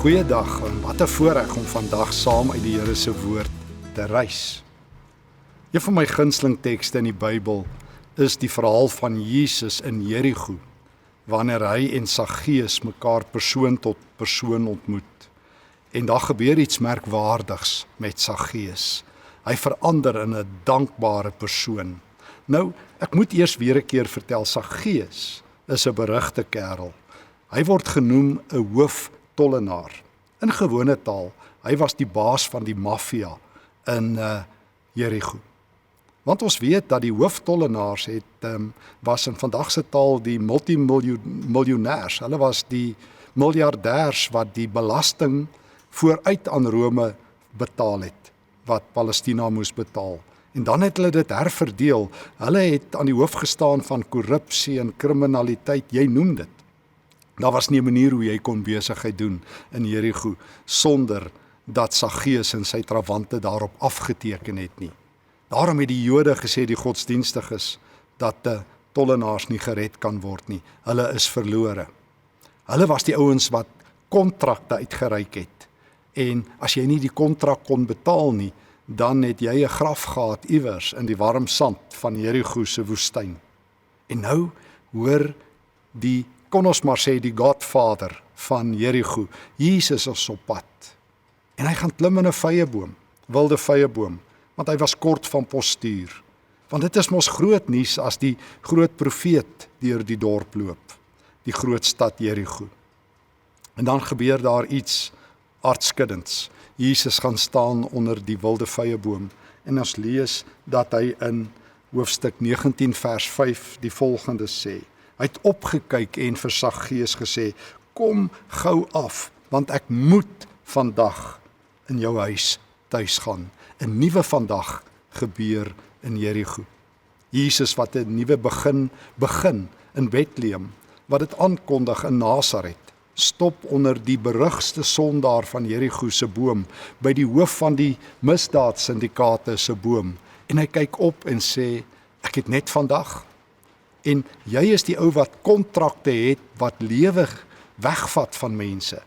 Goeiedag en wat 'n voorreg om vandag saam uit die Here se woord te reis. Een van my gunsteling tekste in die Bybel is die verhaal van Jesus in Jerigo, wanneer hy en Saggeus mekaar persoon tot persoon ontmoet. En daar gebeur iets merkwaardigs met Saggeus. Hy verander in 'n dankbare persoon. Nou, ek moet eers weer 'n keer vertel, Saggeus is 'n berugte kerel. Hy word genoem 'n hooftollenaar. In gewone taal, hy was die baas van die maffia in Jerigo. Want ons weet dat die hooftollenaars was in vandag se taal die multimiljonêers. Hulle was die miljardêers wat die belasting vooruit aan Rome betaal het, wat Palestina moes betaal. En dan het hulle dit herverdeel. Hulle het aan die hoof gestaan van korrupsie en kriminaliteit, jy noem dit. Daar was nie 'n manier hoe jy kon besigheid doen in Jerigo sonder dat Saggeus en sy trawante daarop afgeteken het nie. Daarom het die Jode gesê, die godsdienstiges, dat die tollenaars nie gered kan word nie. Hulle is verlore. Hulle was die ouens wat kontrakte uitgereik het. En as jy nie die kontrak kon betaal nie, dan het jy 'n graf gehad iewers in die warm sand van Jerigo se woestyn. En nou hoor kon ons maar sê, die Godfather van Jerigo, Jesus is op pad. En hy gaan klim in 'n vyeboom, wilde vyeboom, want hy was kort van postuur. Want dit is mos groot nuus as die groot profeet deur die dorp loop, die groot stad Jerigo. En dan gebeur daar iets aardskuddends. Jesus gaan staan onder die wilde vyeboom en ons lees dat hy in hoofstuk 19 vers 5 die volgende sê. Hy het opgekyk en vir Saggeus gesê, kom gou af, want ek moet vandag in jou huis tuis gaan. 'n Nuwe vandag gebeur in Jerigo. Jesus wat 'n nuwe begin in Bethlehem, wat dit aankondig in Nasaret, stop onder die berugste sondaar van Jerigo se boom, by die hoof van die misdaadsyndikaate se boom, en hy kyk op en sê, ek het net vandag. En jy is die ou wat kontrakte het, wat lewe wegvat van mense.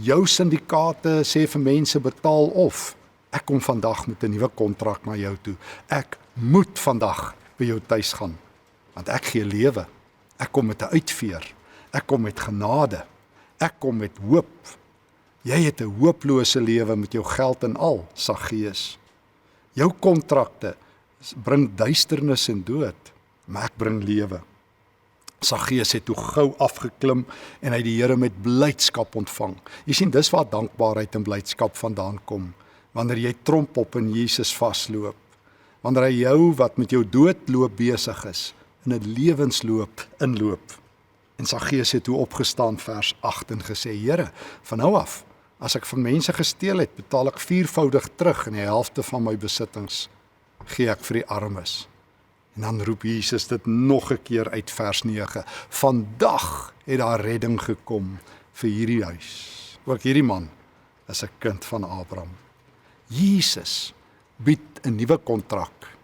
Jou syndikaate sê vir mense betaal of, ek kom vandag met 'n nuwe kontrak na jou toe. Ek moet vandag by jou tuis gaan, want ek gee lewe. Ek kom met 'n uitveer. Ek kom met genade. Ek kom met hoop. Jy het 'n hooplose lewe met jou geld en al, Saggeus. Jou kontrakte bring duisternis en dood, maar ek bring lewe. Saggeus het toe gou afgeklim en hy die Here met blydskap ontvang. Jy sien, dis waar dankbaarheid en blydskap vandaan kom, wanneer jy tromp op in Jesus vasloop, wanneer hy jou wat met jou doodloop besig is, in 'n lewensloop inloop. En Saggeus het toe opgestaan vers 8 en gesê, Here, van nou af, as ek van mense gesteel het, betaal ek 4voudig terug en die helfte van my besittings gee ek vir die armes. En dan roep Jesus dit nog 'n keer uit vers 9. Vandag het daar redding gekom vir hierdie huis. Ook hierdie man is 'n kind van Abraham. Jesus bied 'n nuwe kontrak.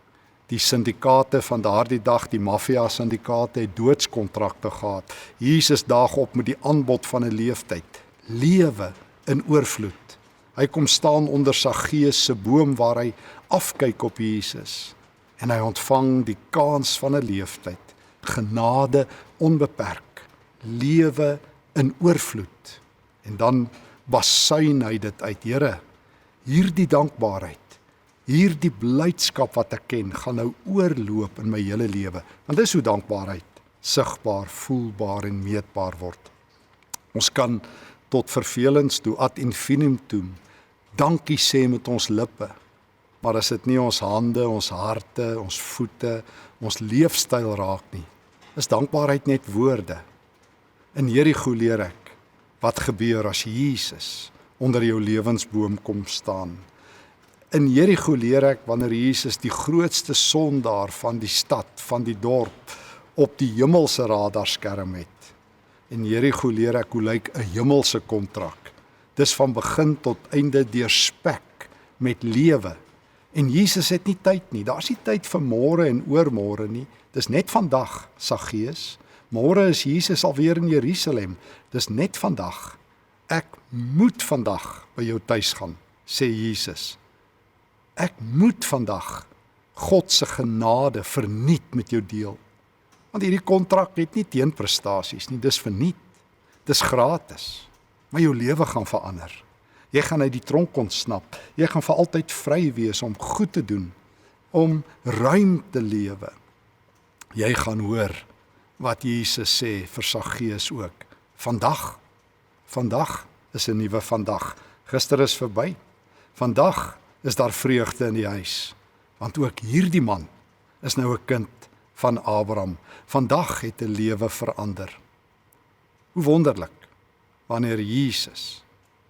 Die syndikaate van daardie dag, die maffia syndikaate, het doodskontrakte gehad. Jesus daag op met die aanbod van 'n leeftyd. Lewe in oorvloed. Hy kom staan onder Saggeus se boom waar hy afkyk op Jesus. En hy ontvang die kans van 'n leeftyd, genade onbeperk, lewe in oorvloed. En dan basuin hy dit uit, Here, hierdie dankbaarheid, hierdie blydskap wat ek ken, gaan nou oorloop in my hele lewe. Want dis hoe dankbaarheid sigbaar, voelbaar en meetbaar word. Ons kan tot vervelings toe, ad infinitum, dankie sê met ons lippe, maar as dit nie ons hande, ons harte, ons voete, ons leefstyl raak nie, is dankbaarheid net woorde. In Jerigo leer ek, wat gebeur as Jesus onder jou lewensboom kom staan. In Jerigo leer ek wanneer Jesus die grootste sondaar van die stad, van die dorp, op die hemelse radarskerm het. In Jerigo leer ek hoe lyk 'n hemelse kontrak. Dis van begin tot einde deurspek met lewe. En Jesus het nie tyd nie, daar's nie tyd vir môre en oormôre nie, dis net vandag, Saggeus. Môre is Jesus alweer in Jerusalem, dis net vandag. Ek moet vandag by jou tuis gaan, sê Jesus. Ek moet vandag God se genade verniet met jou deel. Want hierdie kontrak het nie teenprestasies nie, dis verniet. Dis gratis. Maar jou lewe gaan verander. Jy gaan uit die tronk ontsnap. Jy gaan vir altyd vry wees om goed te doen, om ruim te lewe. Jy gaan hoor wat Jesus sê vir Saggeus ook. Vandag is 'n nuwe vandag. Gister is verby. Vandag is daar vreugde in die huis. Want ook hierdie man is nou 'n kind van Abraham. Vandag het 'n lewe verander. Hoe wonderlik wanneer Jesus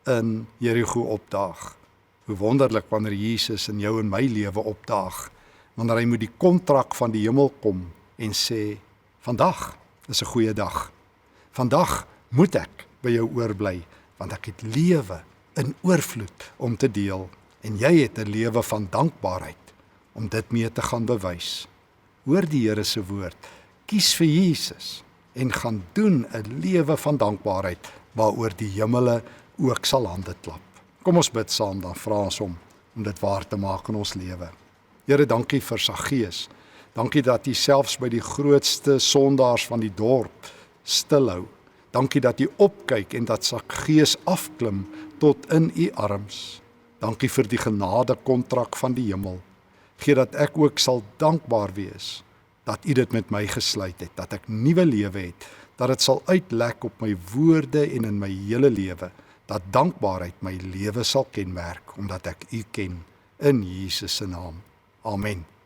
in Jerigo opdaag. Hoe wonderlik wanneer Jesus in jou en my lewe opdaag. Wanneer hy moet die kontrak van die hemel kom en sê, vandag is 'n goeie dag. Vandag moet ek by jou oorbly, want ek het lewe in oorvloed om te deel. En jy het 'n lewe van dankbaarheid om dit mee te gaan bewys. Hoor die Here se woord. Kies vir Jesus en gaan doen 'n lewe van dankbaarheid waaroor die hemele ook sal hande klap. Kom ons bid saam, dan vra ons hom om dit waar te maak in ons lewe. Here, dankie vir Saggeus. Dankie dat U selfs by die grootste sondaars van die dorp stilhou. Dankie dat U opkyk en dat Saggeus afklim tot in U arms. Dankie vir die genadekontrak van die hemel. Gee dat ek ook sal dankbaar wees dat U dit met my gesluit het, dat ek nuwe lewe het, dat dit sal uitlek op my woorde en in my hele lewe, dat dankbaarheid my lewe sal kenmerk, omdat ek U ken, in Jesus se naam. Amen.